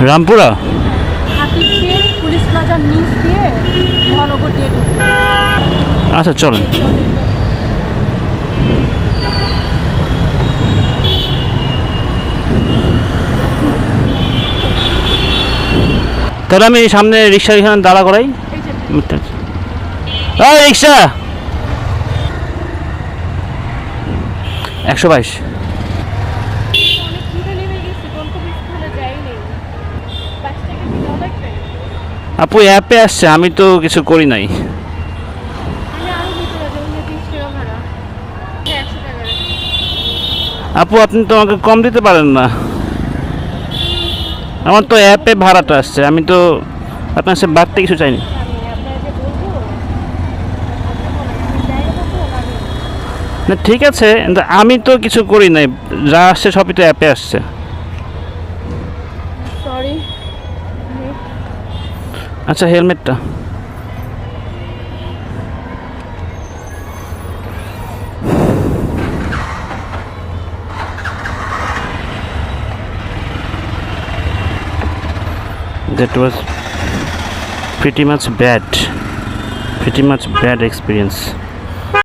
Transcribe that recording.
Rampura Hatirjheel police প্লাজার নিচ দিয়ে মহানগর দিয়ে ঢুকবে। আচ্ছা চলেন। তাহলে আমি সামনে রিক্সা এখানে দাঁড়া করাই। এই যে রিক্সা 122। অনেক দূরে নেমে গেছি, গন্তব্যস্থলে যাইনি। বাস থেকে ভিডিও দেখবে? আপু অ্যাপে আসছে, আমি তো কিছু করি নাই। আমি আরো ভিতরে যাবো, 30 টাকা ভাড়া। 100 টাকা। আপু আপনি তো আমাকে কম দিতে পারেন না, আমার তো অ্যাপে ভাড়াটা আসছে, আমি তো আপনার সাথে বাড়তে কিছু চাইনি। আমি আপনাকে বলবো, আপনি বলেন, আমি জায়গা মতো আমি না ঠিক আছে, কিন্তু আমি তো কিছু করি নাই, যা আসছে সবই তো অ্যাপে আসছে। সরি। আচ্ছা হেলমেটটা that was pretty much bad experience.